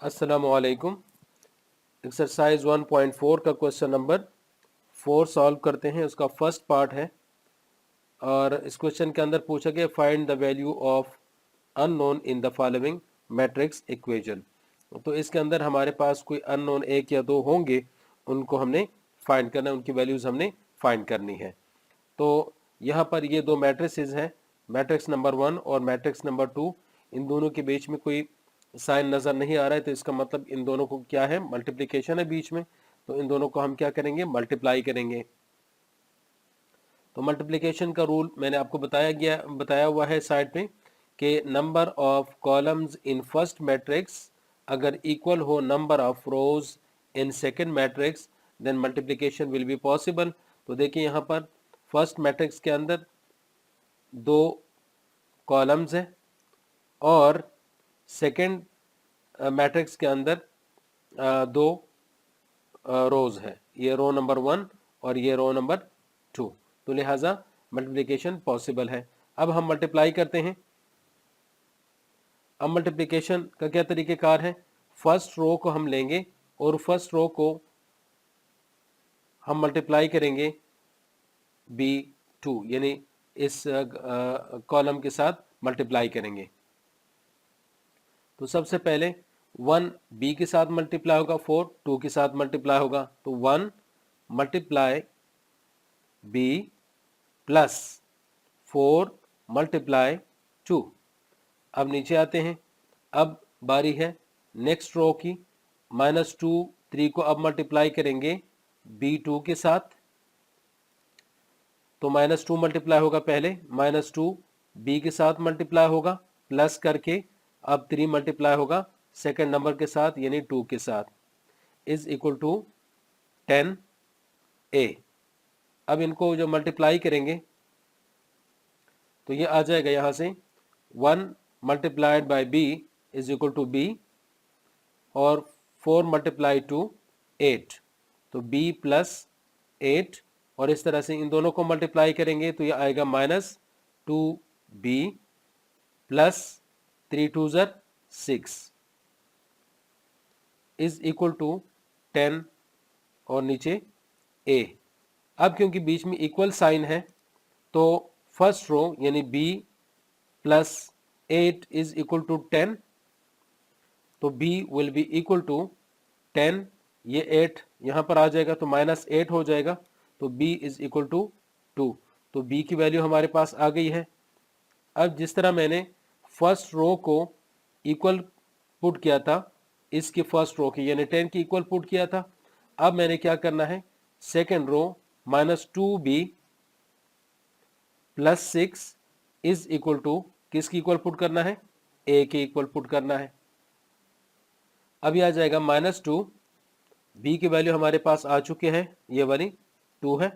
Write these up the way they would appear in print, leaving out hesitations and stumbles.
अस्सलामुअलैकुम। एक्सरसाइज 1.4 का question number 4 solve करते हैं। उसका फर्स्ट पार्ट है और इस क्वेश्चन के अंदर पूछा गया find the value of unknown in the following matrix equation. तो इसके अंदर हमारे पास कोई अननोन एक या दो होंगे, उनको हमने फाइंड करना है, उनकी वैल्यूज़ हमने फाइंड करनी है। तो यहाँ पर ये दो मैट्रिसेस हैं, मैट्रिक्स नंबर 1 और मैट्रिक्स नंबर 2। इन दोनों के बीच में कोई साइन नज़र नहीं आ रहा है, तो इसका मतलब इन दोनों को क्या है, मल्टीप्लिकेशन है बीच में। तो इन दोनों को हम क्या करेंगे, मल्टीप्लाई करेंगे। तो मल्टीप्लिकेशन का रूल मैंने आपको बताया हुआ है साइड पे कि number of columns in first matrix अगर इक्वल हो number of rows in second matrix then multiplication will be possible. तो देखिए यहाँ पर फर्स्ट मैट्रिक्स के अंदर दो कॉलम्स हैं और सेकंड मैट्रिक्स के अंदर दो रोज है, ये रो नंबर 1 और ये रो नंबर 2। तो लिहाजा मल्टीप्लिकेशन पॉसिबल है। अब हम मल्टीप्लाई करते हैं। अब मल्टीप्लिकेशन का क्या तरीक़ेकार है, फर्स्ट रो को हम लेंगे और फर्स्ट रो को हम मल्टीप्लाई करेंगे B2, यानी इस कॉलम के साथ मल्टीप्लाई करेंगे। तो सबसे पहले 1 B के साथ मल्टीप्लाई होगा, 4 2 के साथ मल्टीप्लाई होगा, तो 1 मल्टीप्लाई B प्लस 4 मल्टीप्लाई 2। अब नीचे आते हैं। अब बारी है नेक्स्ट रो की। -2 3 को अब मल्टीप्लाई करेंगे B2 के साथ, तो -2 मल्टीप्लाई होगा पहले, -2 B के साथ मल्टीप्लाई होगा, प्लस करके अब 3 मल्टीप्लाई होगा सेकंड नंबर के साथ यानी 2 के साथ, इज इक्वल टू 10A। अब इनको जो मल्टीप्लाई करेंगे तो ये आ जाएगा यहाँ से 1 multiplied by B is equal to B और 4 मल्टीप्लाई टू 8, तो B प्लस 8 और इस तरह से इन दोनों को मल्टीप्लाई करेंगे तो ये आएगा -2B plus 3 2 6 is equal to 10 और नीचे A। अब क्योंकि बीच में इक्वल साइन है तो फर्स्ट रो यानी B plus 8 is equal to 10, तो B will be equal to 10, ये 8 यहाँ पर आ जाएगा तो -8 हो जाएगा, तो B इज इक्वल टू 2। तो B की वैल्यू हमारे पास आ गई है। अब जिस तरह मैंने फर्स्ट रो को इक्वल पुट किया था इसकी फर्स्ट रो की यानी 10 की इक्वल पुट किया था, अब मैंने क्या करना है, second row -2B plus 6 is equal to किसकी इक्वल पुट करना है, A की इक्वल पुट करना है। अब यह आ जाएगा -2, B की वैल्यू हमारे पास आ चुके हैं, ये वाली 2 है,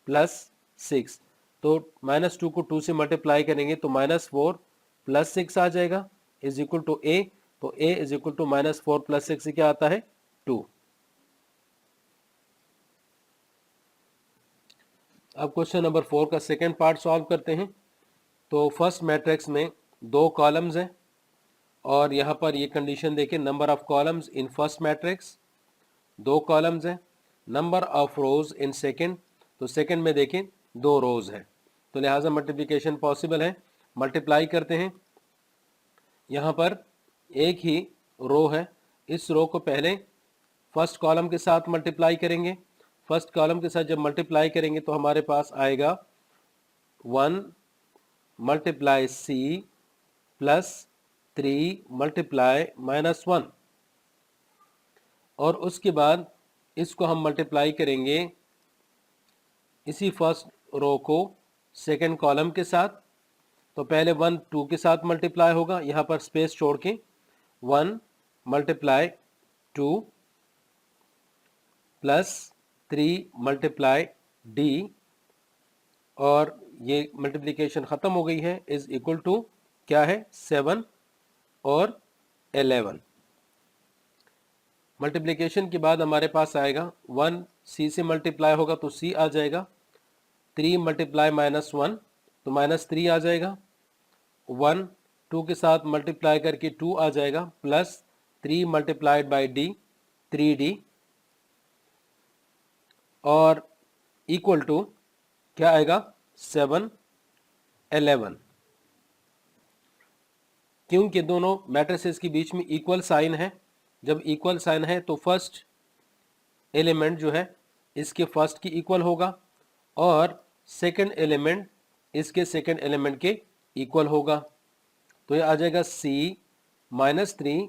प्लस 6, तो -2 को 2 से मल्टीप्लाई करेंगे तो -4 प्लस 6 आ जाएगा इज इक्वल टू A, तो A is equal to -4 plus 6 से क्या आता है, 2। अब क्वेश्चन नंबर 4 का सेकेंड पार्ट सॉल्व करते हैं। तो फर्स्ट मैट्रिक्स में दो कॉलम्स हैं और यहाँ पर ये कंडीशन देखें, number of columns in first matrix, दो कॉलम्स हैं, number of rows in second, तो सेकंड में देखें दो रोज हैं, तो लिहाजा मल्टीप्लिकेशन पॉसिबल है। मल्टीप्लाई करते हैं। यहाँ पर एक ही रो है, इस रो को पहले फर्स्ट कॉलम के साथ मल्टीप्लाई करेंगे। फर्स्ट कॉलम के साथ जब मल्टीप्लाई करेंगे तो हमारे पास आएगा 1 मल्टीप्लाई C प्लस 3 मल्टीप्लाई -1 और उसके बाद इसको हम मल्टीप्लाई करेंगे इसी फर्स्ट रो को सेकंड कॉलम के साथ। तो पहले 1 2 के साथ मल्टीप्लाई होगा, यहाँ पर स्पेस छोड़ के 1 मल्टीप्लाई 2 प्लस 3 मल्टीप्लाई D और ये मल्टीप्लिकेशन ख़त्म हो गई है, इज इक्वल टू क्या है, 7 और 11। मल्टीप्लिकेशन के बाद हमारे पास आएगा 1 C से मल्टीप्लाई होगा तो C आ जाएगा, 3 मल्टीप्लाई -1 तो -3 आ जाएगा, 1 2 के साथ मल्टीप्लाई करके 2 आ जाएगा, plus 3 multiplied by D 3d और इक्वल टू क्या आएगा 7 11। क्योंकि दोनों मैट्रिसेस के बीच में इक्वल साइन है, जब इक्वल साइन है तो फर्स्ट एलिमेंट जो है इसके फर्स्ट की इक्वल होगा और सेकंड एलिमेंट इसके सेकंड एलिमेंट के इक्वल होगा। तो ये आ जाएगा c minus 3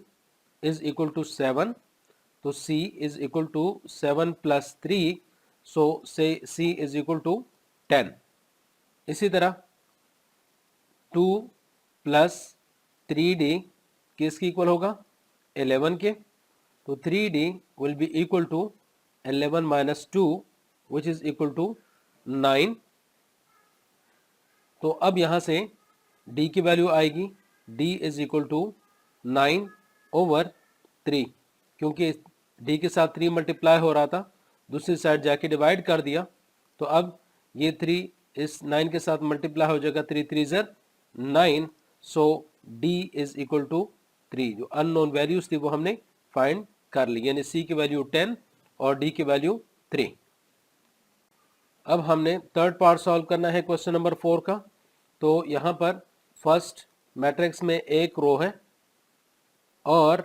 is equal to 7, तो c is equal to 7 plus 3, so से c इज इक्वल टू 10। इसी तरह 2 प्लस 3d किसकी इक्वल होगा 11 के, तो 3d will be equal to 11 minus 2 which is equal to 9। तो अब यहाँ से d की वैल्यू आएगी d is equal to 9 over 3, क्योंकि d के साथ 3 मल्टीप्लाई हो रहा था, दूसरी साइड जाके डिवाइड कर दिया, तो अब ये 3 इस 9 के साथ मल्टीप्लाई हो जाएगा, 3 3 ज़र 9, so d is equal to 3। जो अननोन वैल्यूज थी वो हमने फाइंड कर ली, यानी c की वैल्यू 10 और d की वैल्यू 3। अब हमने थर्ड पार्ट सॉल्व करना है क्वेश्चन नंबर 4 का। तो यहाँ पर फर्स्ट मैट्रिक्स में एक रो है और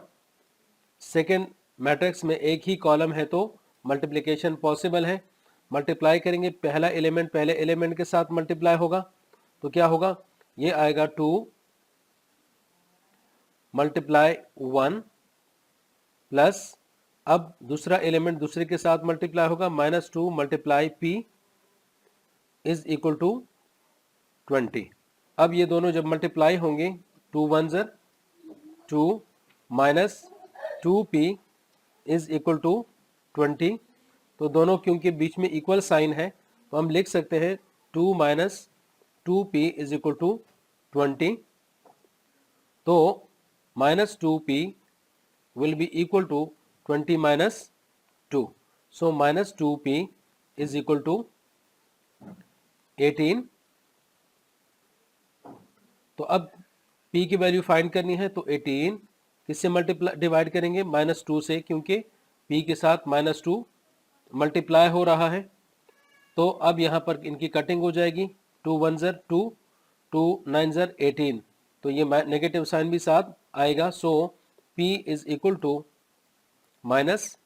सेकेंड मैट्रिक्स में एक ही कॉलम है, तो मल्टीप्लिकेशन पॉसिबल है। मल्टीप्लाई करेंगे, पहला एलिमेंट पहले एलिमेंट के साथ मल्टीप्लाई होगा, तो क्या होगा, ये आएगा 2 मल्टीप्लाई 1 प्लस, अब दूसरा एलिमेंट दूसरे के साथ मल्टीप्लाई होगा, minus 2 multiply p is equal to 20। अब ये दोनों जब मल्टीप्लाई होंगे 2 1 ज़र 2 minus 2p is equal to 20, तो दोनों क्योंकि बीच में इक्वल साइन है तो हम लिख सकते हैं 2 minus 2p is equal to 20। तो minus 2p will be equal to 20 minus 2, so minus 2p is equal to 18। तो अब p की वैल्यू फाइंड करनी है, तो 18 किससे मल्टीप्लाई डिवाइड करेंगे, माइनस 2 से, क्योंकि p के साथ माइनस 2 मल्टीप्लाई हो रहा है। तो अब यहाँ पर इनकी कटिंग हो जाएगी, 2 1 ज़र 2, 2 9 ज़र 18, तो ये नेगेटिव साइन भी साथ आएगा, so p is equal to minus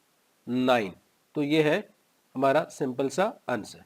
9। तो ये है हमारा सिंपल सा आंसर।